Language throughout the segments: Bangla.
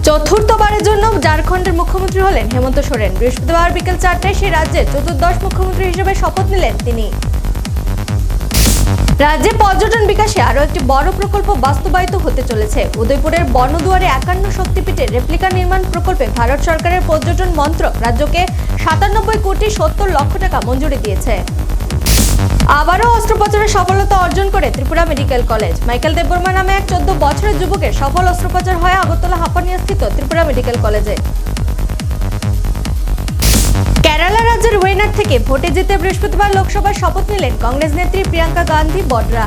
চতুর্থবারের জন্য ঝাড়খণ্ডের মুখ্যমন্ত্রী হলেন হেমন্ত সোরেন। বৃহস্পতিবার বিকেল 4টায় সেই রাজ্যের চতুর্দশ মুখ্যমন্ত্রী হিসেবে শপথ নিলেন তিনি। রাজ্যে পর্যটন বিকাশে আরও একটি বড় প্রকল্প বাস্তবায়িত হতে চলেছে। উদয়পুরের বনদুয়ারে 51 শক্তিপীঠের রেপ্লিকা নির্মাণ প্রকল্পে ভারত সরকারের পর্যটন মন্ত্রক রাজ্যকে 97,70,00,000 টাকা মঞ্জুরি দিয়েছে। আবারও অস্ত্রোপচারের সফলতা অর্জন করে Tripura medical college. Michael Debbarma নামে এক 14 বছরের যুবকের সফল অস্ত্রোপচার হয় আগরতলা হাপানিয়াস্থিত ত্রিপুরা মেডিকেল কলেজে। কেরালা রাজ্যের ওয়েনাড থেকে ভোটে জিতে বৃহস্পতিবার লোকসভায় শপথ নিলেন কংগ্রেস নেত্রী প্রিয়াঙ্কা গান্ধী বডরা।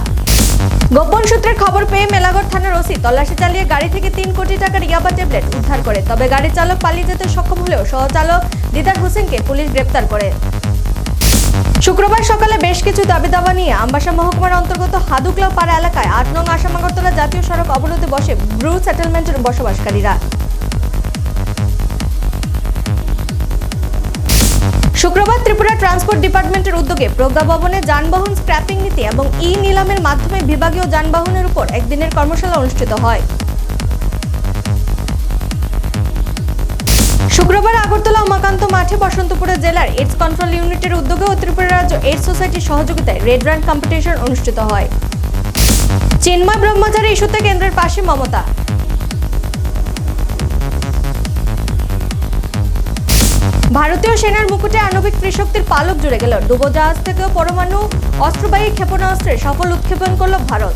গোপন সূত্রের খবর পেয়ে মেলাঘর থানার ওসি তল্লাশি চালিয়ে গাড়ি থেকে 3 কোটি টাকার ইয়াবা ট্যাবলেট উদ্ধার করে। তবে গাড়ির চালক পালিয়ে যেতে সক্ষম হলেও সহচালক দিদার হোসেনকে পুলিশ গ্রেপ্তার করে। শুক্রবার সকালে বেশ কিছু দাবি দাবা নিয়ে আমবাসা মহকুমার অন্তর্গত হাদুকলা পাড়া এলাকায় 8 নং আসাম আগরতলা জাতীয় সড়ক অবরোধে বসে ব্রু সেটেলমেন্টের বসবাসকারীরা। শুক্রবার ত্রিপুরা ট্রান্সপোর্ট ডিপার্টমেন্টের উদ্যোগে প্রজ্ঞা ভবনে যানবাহন স্ক্র্যাপিং নীতি এবং নিলামের মাধ্যমে বিভাগীয় যানবাহনের উপর একদিনের কর্মশালা অনুষ্ঠিত হয়। শুক্রবার আগরতলা উমাকান্ত মাঠে বসন্তপুরা জেলার এইডস কন্ট্রোল ইউনিটের উদ্যোগে ও ত্রিপুরা রাজ্য এইডস সোসাইটির সহযোগিতায় রেড রান কম্পিটিশন অনুষ্ঠিত হয়। চিন্ময় ব্রহ্মচারী ইস্যুতে কেন্দ্রের পাশে মমতা। ভারতীয় সেনার মুকুটে আণবিক ত্রিশক্তির পালক জুড়ে গেল। ডুবোজাহাজ থেকেও পরমাণু অস্ত্রবাহী ক্ষেপণাস্ত্রের সফল উৎক্ষেপণ করল ভারত।